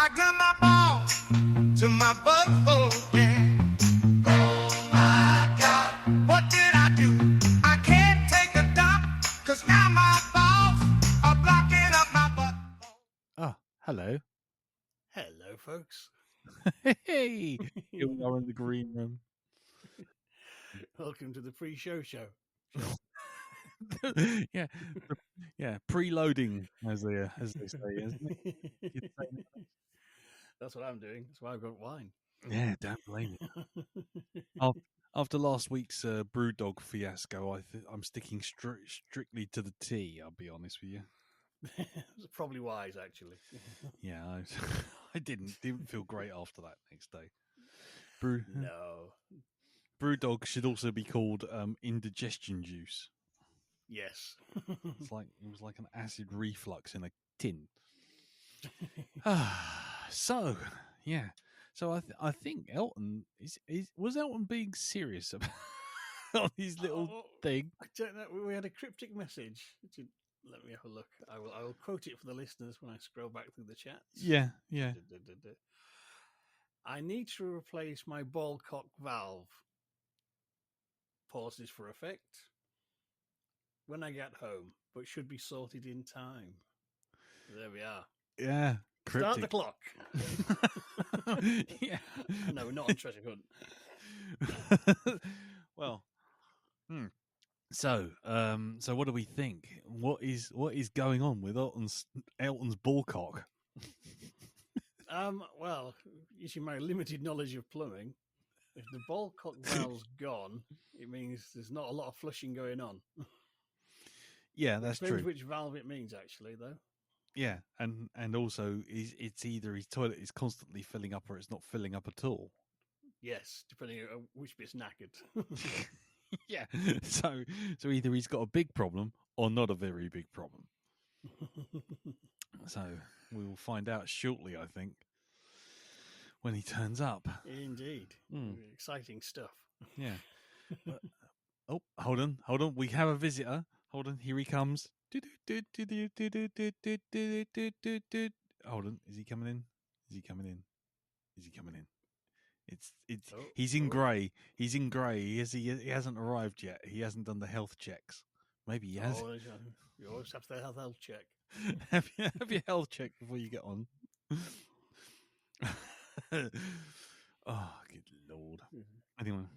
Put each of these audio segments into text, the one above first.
I got my ball to my butt, yeah. Oh my God, what did I do? I can't take a dump, 'cause now my balls are blocking up my butt. Oh, hello. Hello, folks. Hey, here we are in the green room. Welcome to the pre-show show. yeah, preloading, as they say, isn't it? That's what I'm doing. That's why I've got wine. Yeah, don't blame me. After last week's BrewDog fiasco, I'm sticking strictly to the tea. I'll be honest with you. It's probably wise, actually. Yeah, I didn't feel great after that next day. No. BrewDog should also be called indigestion juice. Yes. It was like an acid reflux in a tin. So yeah. So I think Elton was Elton being serious about his little thing? I don't know. We had a cryptic message. Let me have a look. I will quote it for the listeners when I scroll back through the chats. Yeah. I need to replace my ball cock valve. Pauses for effect. When I get home, but should be sorted in time. There we are. Yeah. Cryptic. Start the clock. Yeah. No, we're not on treasure hunt. Well, So what do we think? What is going on with Elton's ball cock? Well, using my limited knowledge of plumbing, if the ball cock valve's gone, it means there's not a lot of flushing going on. Yeah, that's Depends true. which valve it means, actually, though. Yeah, and also it's either his toilet is constantly filling up or it's not filling up at all. Yes, depending on which bit's knackered. Yeah, so either he's got a big problem or not a very big problem. So we will find out shortly, I think, when he turns up. Indeed. Exciting stuff. Yeah. Oh, hold on. We have a visitor. Hold on, here he comes. Hold on, is he coming in? He's in grey. He's in grey. He hasn't arrived yet. He hasn't done the health checks. Maybe he has. Oh, you always have to have a health check. have your health check before you get on. Oh, good Lord. Anyway,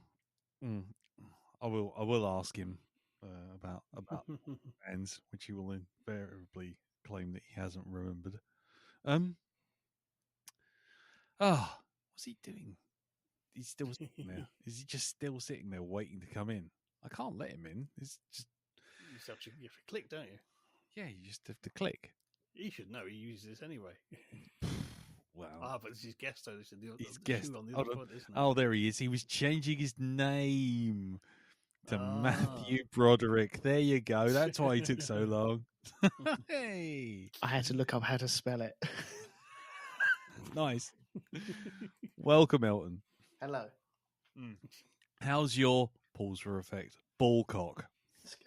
I will ask him about bands, which he will invariably claim that he hasn't remembered. What's he doing? He's still sitting there. Is he just still sitting there waiting to come in? I can't let him in. It's just you have to click, don't you? Yeah, you just have to click. He should know. He uses this anyway. Wow. But it's his guest, though. His guest. On the other foot, isn't it? Oh, there he is. He was changing his name to Matthew Broderick. There you go. That's why he took so long. Hey. I had to look up how to spell it. Nice. Welcome, Elton. Hello. How's your pause for effect ball cock?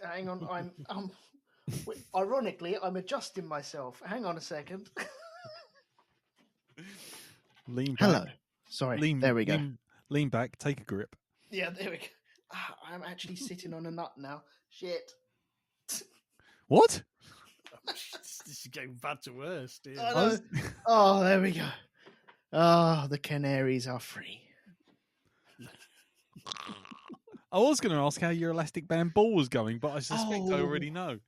Hang on, I'm ironically I'm adjusting myself. Hang on a second. Lean back. Hello. Sorry. There we go. Lean back. Take a grip. Yeah, there we go. I'm actually sitting on a nut now. Shit. What? This is getting bad to worse, dude. Oh, there we go. Oh, the canaries are free. I was going to ask how your elastic band ball was going, but I suspect I already know.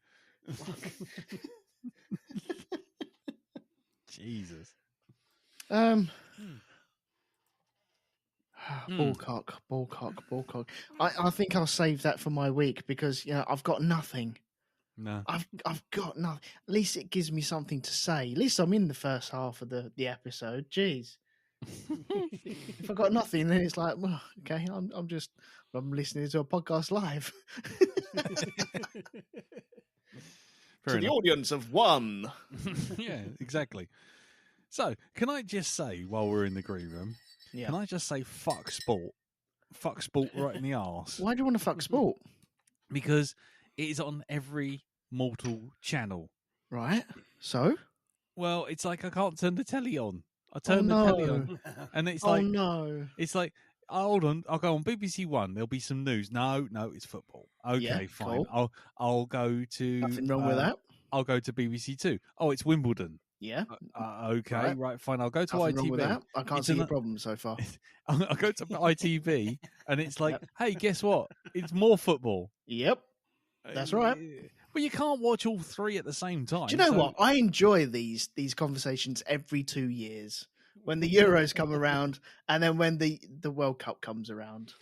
Jesus. Ball cock. I think I'll save that for my week because I've got nothing. No, I've got nothing. At least it gives me something to say. At least I'm in the first half of the episode. Jeez. If I've got nothing, then it's like, well, okay, I'm listening to a podcast live. The audience of one. Yeah, exactly. So, can I just say, while we're in the green room, can I just say fuck sport? Fuck sport right in the arse. Why do you want to fuck sport? Because it is on every mortal channel. Right. So? Well, it's like I can't turn the telly on. I turn the telly no. on, and it's Oh like no. hold on, I'll go on BBC One. There'll be some news. No, it's football. Okay, Yeah, fine. cool. I'll go to Nothing wrong with that. I'll go to BBC Two. Oh, it's Wimbledon. Yeah. Okay, right, fine. I'll go to Nothing ITV. wrong with that. I can't It's see an- your problem so far. I'll go to ITV, and it's like, Yep. hey, guess what? It's more football. Yep. That's right. But you can't watch all three at the same time. Do you know so- what? I enjoy these conversations every 2 years when the Euros come around, and then when the World Cup comes around.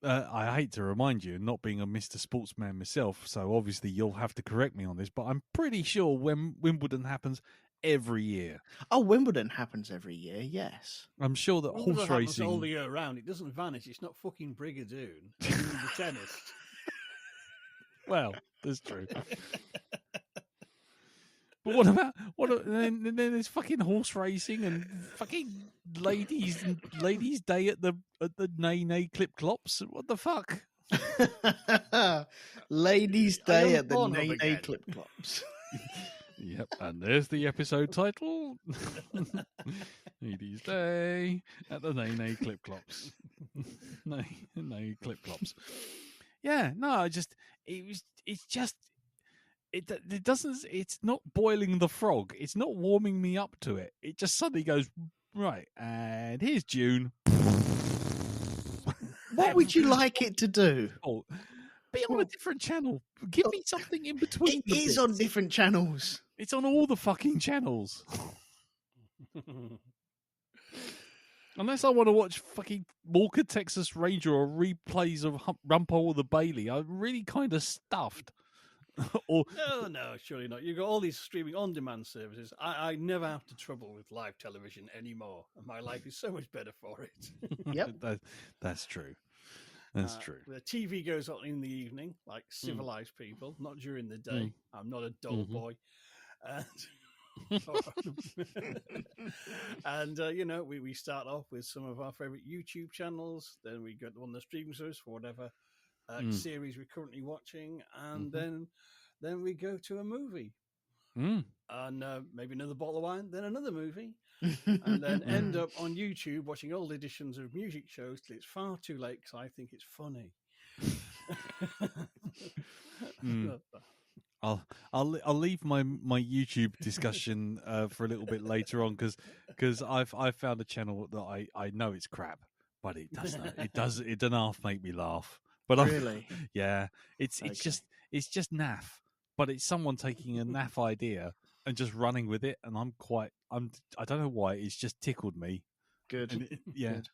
I hate to remind you, not being a Mr. Sportsman myself, so obviously you'll have to correct me on this, but I'm pretty sure when Wimbledon happens every year. Oh, Wimbledon happens every year. Yes. I'm sure that Wimbledon horse happens racing. all the year round. It doesn't vanish. It's not fucking Brigadoon. It's the tennis. Well, that's true. But then there's fucking horse racing and fucking ladies day at the neigh clip clops. What the fuck? Ladies' Are you Day on at the Pornhub neigh again? clip clops. Yep, and there's the episode title. Ladies' Day at the neigh clip clops. neigh clip clops. Yeah, no, it doesn't, it's not boiling the frog. It's not warming me up to it. It just suddenly goes, right, and here's June. What would you like it to do? Oh, be on a different channel. Give me something in between. It is on different channels. It's on all the fucking channels. Unless I want to watch fucking Walker Texas Ranger or replays of Rumpole the Bailey, I'm really kind of stuffed. Or No, surely not. You've got all these streaming on-demand services. I never have to trouble with live television anymore, and my life is so much better for it. Yep. That's true. That's true. The TV goes on in the evening, like civilized people, not during the day. I'm not a dull boy. And we start off with some of our favorite YouTube channels. Then we go on the streaming service for whatever series we're currently watching, and then we go to a movie, and maybe another bottle of wine, then another movie, and then end up on YouTube watching old editions of music shows till it's far too late because I think it's funny. I'll leave my YouTube discussion for a little bit later on because I've found a channel that I know it's crap, but it doesn't half make me laugh. But Really? Yeah, it's just naff, but it's someone taking a naff idea and just running with it, and I don't know why, it's just tickled me. Good. Good.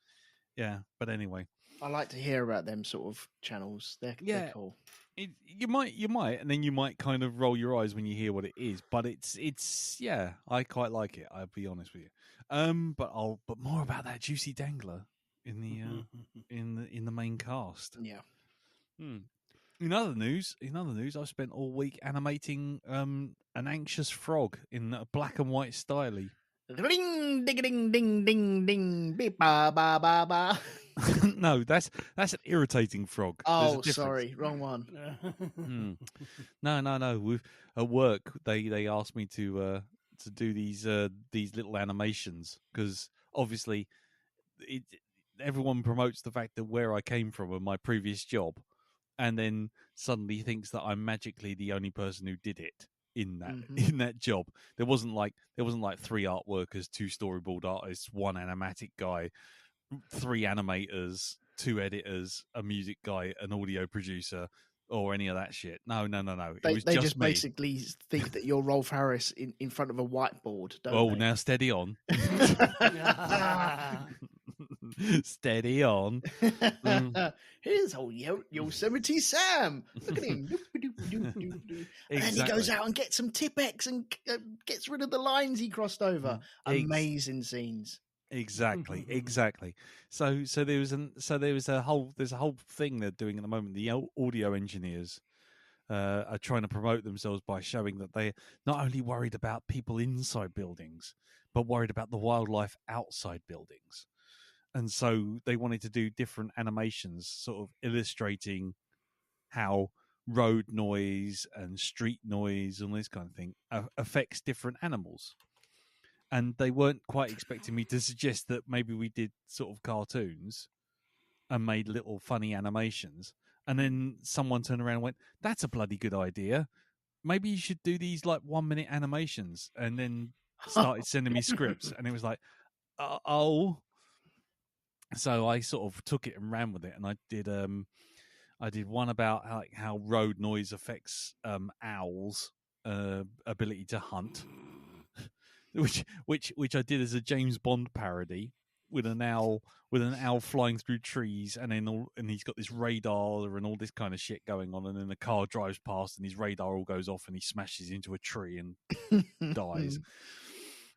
Yeah. But anyway, I like to hear about them sort of channels. They're cool. you might, and then you might kind of roll your eyes when you hear what it is. But it's yeah, I quite like it. I'll be honest with you. But more about that juicy dangler in the in the main cast. Yeah. In other news, I've spent all week animating an anxious frog in a black and white style. Ding, ding, ding, ding, ding, ding, beep, ba, ba, ba, ba. No, that's an irritating frog. There's a Oh, difference. sorry, wrong one. No. At work, they asked me to do these little animations because obviously, everyone promotes the fact that where I came from and my previous job, and then suddenly thinks that I'm magically the only person who did it in that job. There wasn't like 3 art workers, 2 storyboard artists, 1 animatic guy, 3 animators, 2 editors, a music guy, an audio producer, or any of that shit. No. They was just me. basically think that you're Rolf Harris in front of a whiteboard, don't Oh, they? now steady on. Steady on. Here's old Yosemite Sam. Look at him. And then he goes out and gets some Tipex and gets rid of the lines he crossed over. Amazing scenes. Exactly. So there's a whole thing they're doing at the moment. The audio engineers are trying to promote themselves by showing that they're not only worried about people inside buildings, but worried about the wildlife outside buildings. And so they wanted to do different animations, sort of illustrating how road noise and street noise and this kind of thing affects different animals. and they weren't quite expecting me to suggest that maybe we did sort of cartoons and made little funny animations. And then someone turned around and went, "That's a bloody good idea. Maybe you should do these like 1 minute animations." And then started sending me scripts, and it was like, oh. So I sort of took it and ran with it, and I did one about how road noise affects owls' ability to hunt, which I did as a James Bond parody with an owl flying through trees, and he's got this radar and all this kind of shit going on, and then the car drives past and his radar all goes off and he smashes into a tree and dies.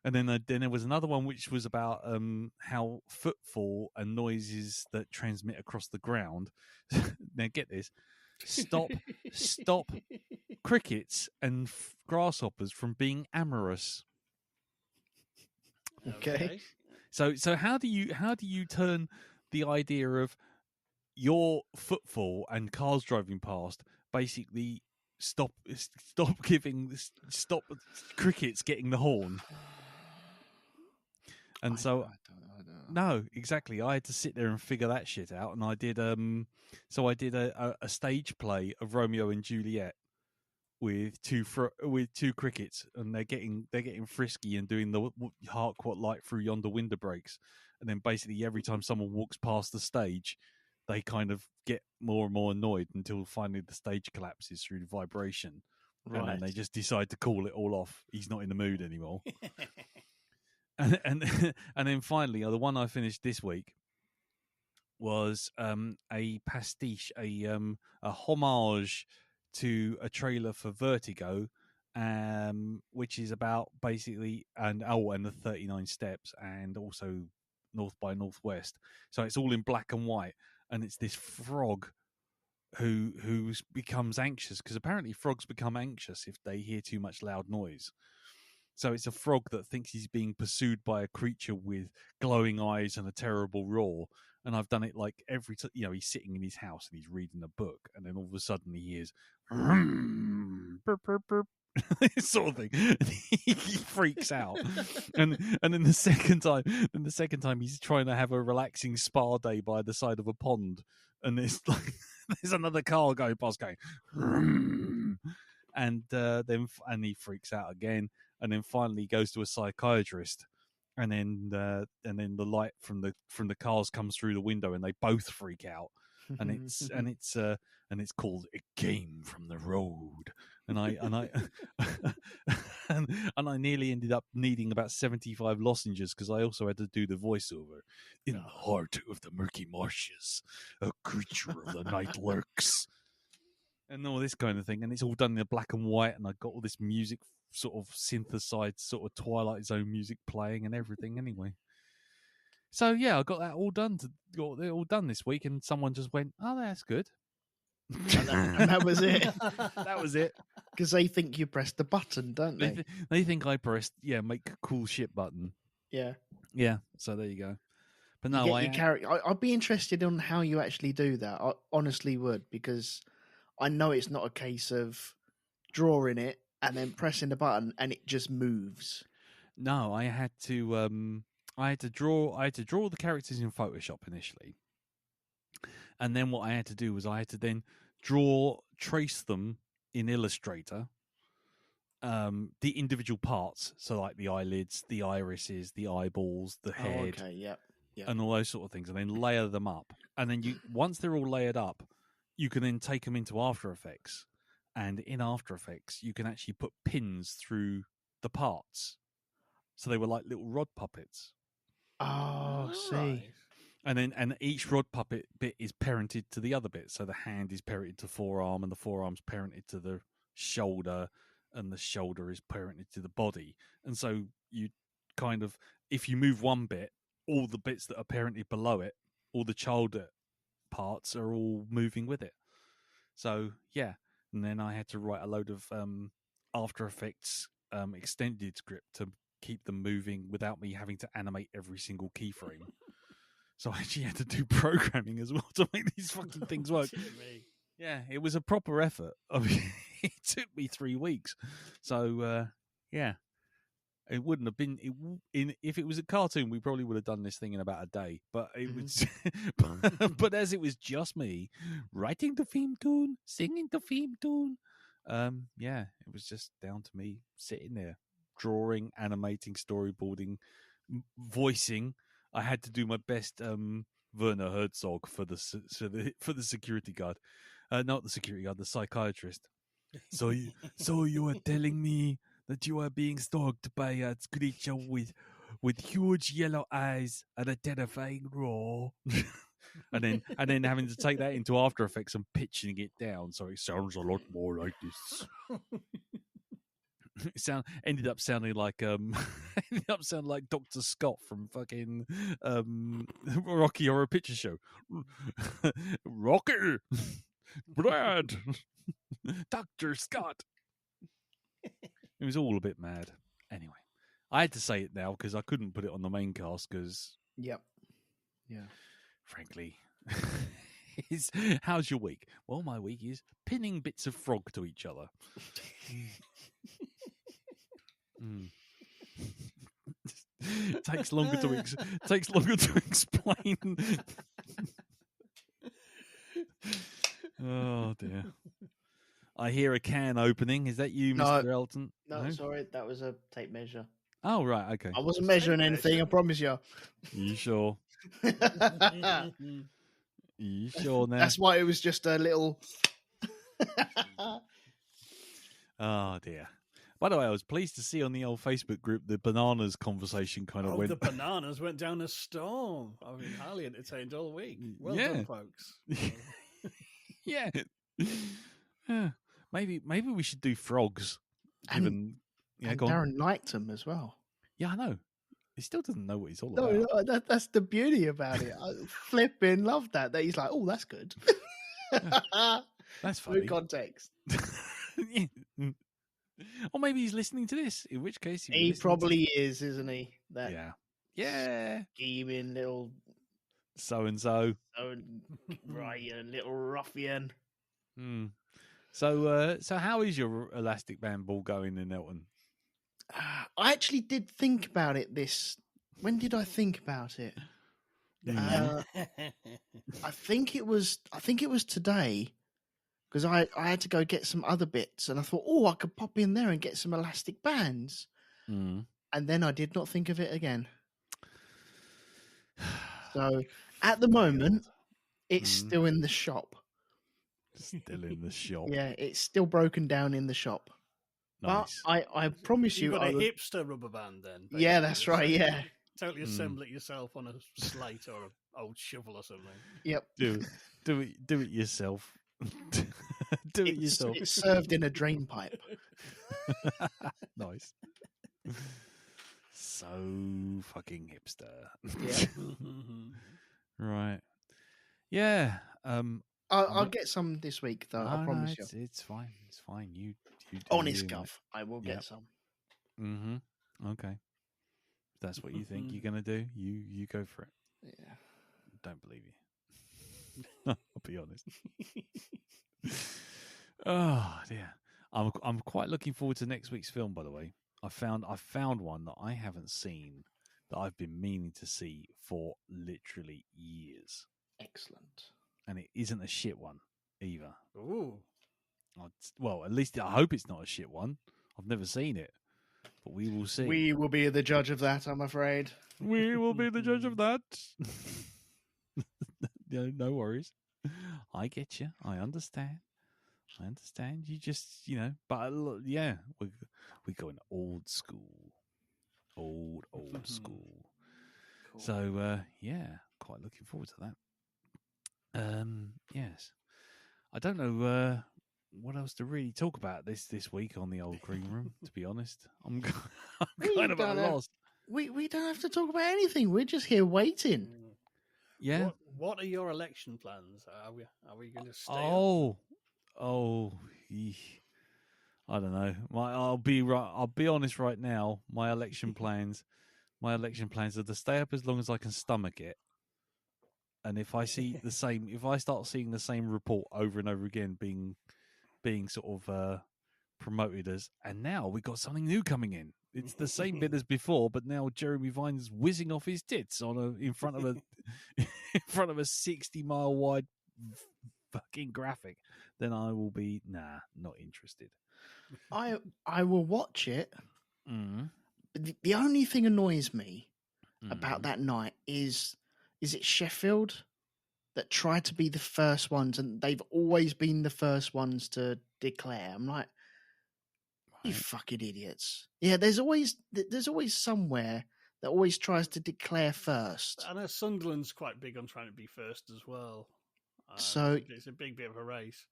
And then there was another one which was about how footfall and noises that transmit across the ground. Now get this: stop crickets and grasshoppers from being amorous. Okay. So how do you turn the idea of your footfall and cars driving past basically stop crickets getting the horn? And I don't no, exactly. I had to sit there and figure that shit out, and I did. So I did a stage play of Romeo and Juliet with two crickets, and they're getting frisky and doing the hark what light through yonder window breaks, and then basically every time someone walks past the stage, they kind of get more and more annoyed until finally the stage collapses through the vibration, and then they just decide to call it all off. He's not in the mood anymore. And then finally, the one I finished this week was a pastiche, a homage to a trailer for Vertigo, which is about basically and the 39 Steps, and also North by Northwest. So it's all in black and white, and it's this frog who becomes anxious, because apparently frogs become anxious if they hear too much loud noise. So it's a frog that thinks he's being pursued by a creature with glowing eyes and a terrible roar. And I've done it like he's sitting in his house and he's reading a book, and then all of a sudden he hears burp, burp, burp, this sort of thing. And he freaks out. And then the second time he's trying to have a relaxing spa day by the side of a pond, and there's another car going past going and he freaks out again. And then finally he goes to a psychiatrist, and then the light from the cars comes through the window, and they both freak out. And it's called "It Came from the Road." And I and I nearly ended up needing about 75 lozenges, because I also had to do the voiceover. "In the heart of the murky marshes, a creature of the night lurks," and all this kind of thing. And it's all done in black and white, and I got all this music sort of synthesized, sort of Twilight Zone music playing and everything anyway. So yeah, I got that all done this week, and someone just went, "Oh, that's good." And that was it. That was it. Because they think you pressed the button, don't they? They think I pressed make cool shit button. Yeah. Yeah. So there you go. But no, I'd be interested in how you actually do that. I honestly would, because I know it's not a case of drawing it and then pressing the button and it just moves. No, I had to draw the characters in Photoshop initially. And then what I had to do was I had to then trace them in Illustrator, the individual parts. So like the eyelids, the irises, the eyeballs, the head, and all those sort of things, and then layer them up. And then once they're all layered up, you can then take them into After Effects. And in After Effects, you can actually put pins through the parts. So they were like little rod puppets. Oh, see. Right. And each rod puppet bit is parented to the other bit. So the hand is parented to forearm, and the forearm's parented to the shoulder, and the shoulder is parented to the body. And so you kind of, if you move one bit, all the bits that are parented below it, all the child parts are all moving with it. So yeah, and then I had to write a load of After Effects extended script to keep them moving without me having to animate every single keyframe. So I actually had to do programming as well to make these fucking things work. Yeah, it was a proper effort. I mean, it took me 3 weeks. So, yeah. It wouldn't have been if it was a cartoon. We probably would have done this thing in about a day. But it was, but as it was just me writing the theme tune, singing the theme tune, yeah, it was just down to me sitting there, drawing, animating, storyboarding, voicing. I had to do my best, Werner Herzog for the security guard, not the security guard, the psychiatrist. So you are telling me that you are being stalked by a creature with huge yellow eyes and a terrifying roar, and then having to take that into After Effects and pitching it down so it sounds a lot more like this. It ended up sounding like Dr. Scott from fucking Rocky Horror Picture Show. Rocky, Brad, Dr. Scott. It was all a bit mad. Anyway, I had to say it now because I couldn't put it on the main cast because, Yep. Yeah. frankly, how's your week? Well, my week is pinning bits of frog to each other. Takes longer to explain. Oh dear. I hear a can opening. Is that you, Mr. Elton? No, sorry, that was a tape measure. Oh, right, okay. I wasn't measuring anything, I promise you. You sure? You sure now? That's why it was just a little... Oh, dear. By the way, I was pleased to see on the old Facebook group the bananas conversation kind of went... The bananas went down a storm. I've been highly entertained all week. Well done, folks. Yeah. Yeah. Maybe we should do frogs. And Darren liked them as well. Yeah, I know. He still doesn't know what he's all about. No, that's the beauty about it. I flipping love that. That he's like, oh, that's good. That's funny. No context. Or maybe he's listening to this, in which case... He probably is, isn't he? That Yeah. scheming little... So-and-so. Right, you little ruffian. So how is your elastic band ball going in Elton? I actually did think about it when did I think about it? I think it was today because I had to go get some other bits and I thought, I could pop in there and get some elastic bands. And then I did not think of it again. So at the moment, it's still in the shop. Still in the shop. Yeah, it's still broken down in the shop. Nice. But I promise you... You've got a hipster rubber band then. Basically. Yeah, that's right, yeah. Totally assemble it yourself on a slate or an old shovel or something. Yep. Do it yourself. Do it yourself. It's served in a drain pipe. Nice. So fucking hipster. Yeah. Right. Yeah. I'll get some this week, though. I promise you. It's fine. It's fine. You honest, Gov. I will get some. Okay. If that's what you think you're gonna do, you go for it. Yeah. Don't believe you. I'll be honest. Oh dear. I'm quite looking forward to next week's film. By the way, I found one that I haven't seen that I've been meaning to see for literally years. Excellent. And it isn't a shit one either. Ooh. Well, at least I hope it's not a shit one. I've never seen it, but we will see. We will be the judge of that, I'm afraid. We will be the judge of that. No worries. I get you. I understand. You just, but yeah, we're going old school. Old school. Cool. So, yeah, quite looking forward to that. Yes. I don't know what else to really talk about this week on the old green room, to be honest. I'm kind of at a loss. We don't have to talk about anything. We're just here waiting. Yeah. What are your election plans? Are we going to stay? I don't know. I'll be honest right now. My election plans are to stay up as long as I can stomach it. And if I start seeing the same report over and over again being sort of promoted as, and now we got something new coming in. It's the same bit as before, but now Jeremy Vine's whizzing off his tits in front of a in front of a 60-mile wide fucking graphic. Then I will be not interested. I will watch it. Mm. But the only thing annoys me about that night is it Sheffield that tried to be the first ones, and they've always been the first ones to declare. I'm like, you fucking idiots! Yeah, there's always somewhere that always tries to declare first. I know Sunderland's quite big on trying to be first as well. So it's a big bit of a race.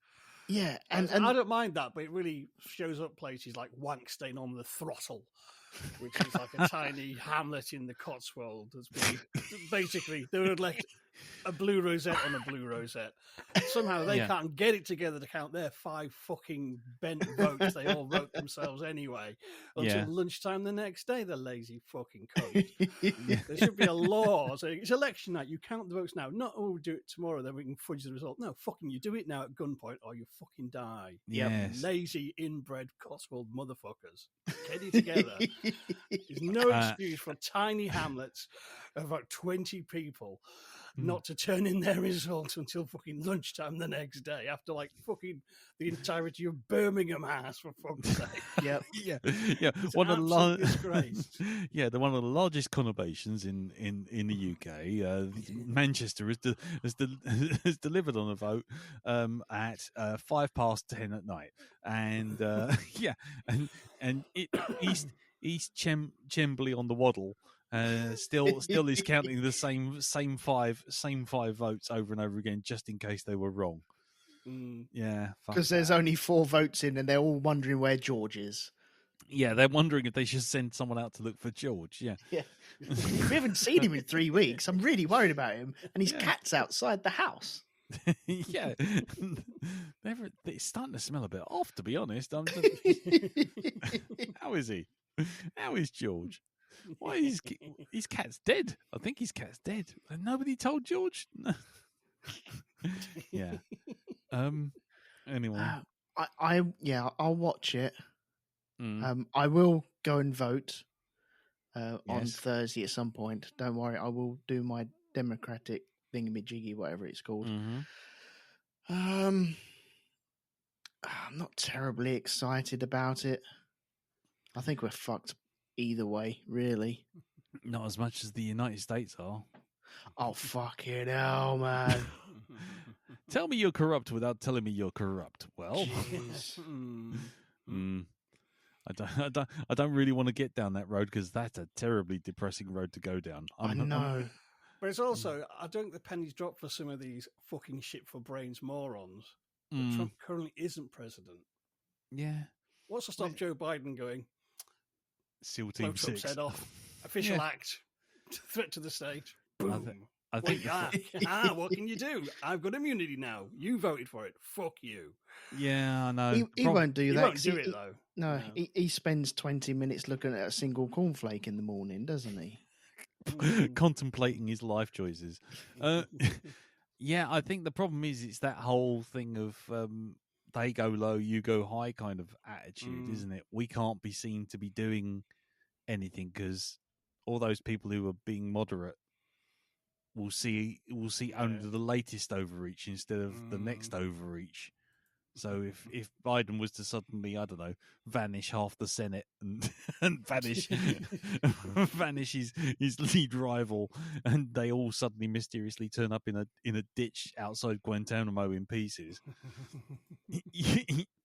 Yeah, and I don't mind that, but it really shows up places like Wankstein on the Throttle, which is like a tiny hamlet in the Cotswold. Basically, they would elect a blue rosette on a blue rosette. Somehow they can't get it together to count their 5 fucking bent votes. They all vote themselves anyway until lunchtime the next day. The lazy fucking cunt. There should be a law saying it's election night. You count the votes now. Not we'll do it tomorrow. Then we can fudge the result. No, fucking you do it now at gunpoint or you fucking die. Yes. Lazy inbred Cotswold motherfuckers. Get it together. There's no excuse for tiny hamlets of about 20 people not to turn in their results until fucking lunchtime the next day after like fucking the entirety of Birmingham has, for fuck's sake. Yeah. It's One of the disgrace. one of the largest conurbations in the UK. Manchester has delivered on a vote at 10:05 at night, and East Chembley on the Waddle. Still is counting the same five votes over and over again, just in case they were wrong. Yeah, because there's only 4 votes in, and they're all wondering where George is. Yeah, they're wondering if they should send someone out to look for George. Yeah. We haven't seen him in 3 weeks. I'm really worried about him, and his cat's outside the house. Yeah, it's starting to smell a bit off, to be honest. How is he? How is George? Why is his cat's dead? I think his cat's dead. And nobody told George. Yeah. Anyway, I'll watch it. I will go and vote on Thursday at some point. Don't worry, I will do my democratic thingamajiggy, whatever it's called. I'm not terribly excited about it. I think we're fucked either way, really. Not as much as the United States are. Oh, fucking hell, man. Tell me you're corrupt without telling me you're corrupt. Well, I don't really want to get down that road because that's a terribly depressing road to go down. I know. But it's also, I don't think the pennies drop for some of these fucking shit for brains morons. Trump currently isn't president. Yeah. What's to stop Joe Biden going, SEAL Team 6. Head off. Official act. Threat to the state. Boom. I think what can you do? I've got immunity now. You voted for it. Fuck you. Yeah, I know. He won't do that. He won't do it, though. No, he spends 20 minutes looking at a single cornflake in the morning, doesn't he? Contemplating his life choices. Yeah, I think the problem is it's that whole thing of they go low, you go high kind of attitude, isn't it? We can't be seen to be doing anything because all those people who are being moderate will see only the latest overreach instead of the next overreach. So if Biden was to suddenly, I don't know, vanish half the Senate and vanish his lead rival, and they all suddenly mysteriously turn up in a ditch outside Guantanamo in pieces,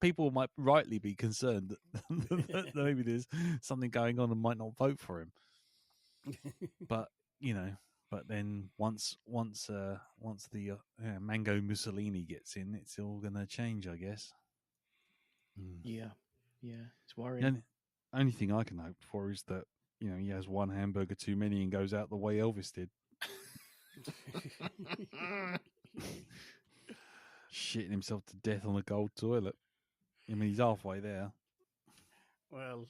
people might rightly be concerned that maybe there's something going on and might not vote for him. But But then once the Mango Mussolini gets in, it's all going to change, I guess. Yeah, it's worrying. The only thing I can hope for is that he has one hamburger too many and goes out the way Elvis did, shitting himself to death on a gold toilet. I mean, he's halfway there. Well,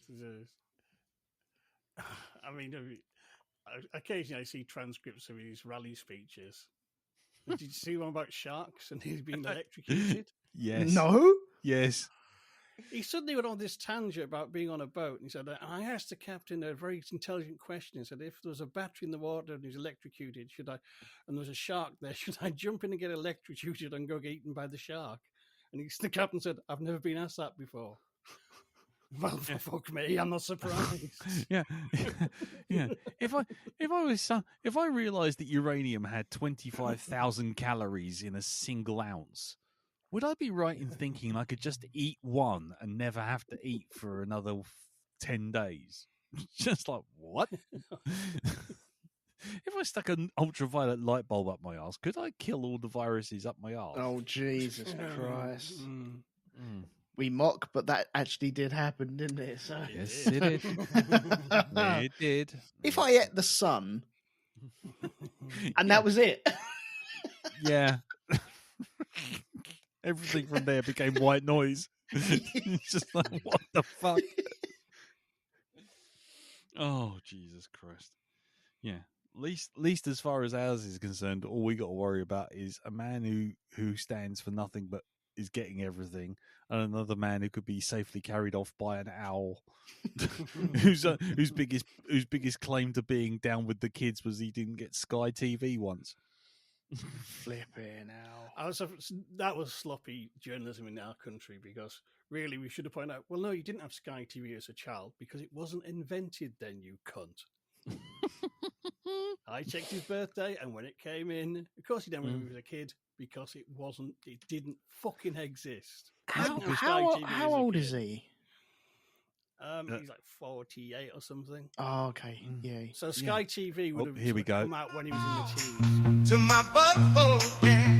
I mean. Occasionally I see transcripts of his rally speeches. Did you see one about sharks and he's being electrocuted? Yes. No? Yes. he suddenly went on this tangent about being on a boat. And he said, I asked the captain a very intelligent question. He said, if there was a battery in the water and he was electrocuted, and there was a shark there, should I jump in and get electrocuted and go get eaten by the shark? And the captain said, I've never been asked that before. Well, fuck me, I'm not surprised. Yeah. If I realised that uranium had 25,000 calories in a single ounce, would I be right in thinking I could just eat one and never have to eat for another 10 days? Just like, what? If I stuck an ultraviolet light bulb up my arse, could I kill all the viruses up my arse? Oh, Jesus Christ. We mock, but that actually did happen, didn't it? So... Yes, it did. It did. If I ate the sun, and that was it. Yeah. Everything from there became white noise. It's just like, what the fuck? Oh, Jesus Christ. Yeah. Least as far as ours is concerned, all we got to worry about is a man who stands for nothing but is getting everything, and another man who could be safely carried off by an owl, whose biggest claim to being down with the kids was he didn't get Sky TV once. Flipping owl. That was sloppy journalism in our country, because really we should have pointed out, well, no, you didn't have Sky TV as a child because it wasn't invented then, you cunt. I checked his birthday, and when it came in, of course he didn't when he was a kid, because it didn't fucking exist. How old is he? He's like 48 or something. Oh, okay. Yeah. So Sky TV would have here we go. come out when he was in the teens. To my butthole, yeah.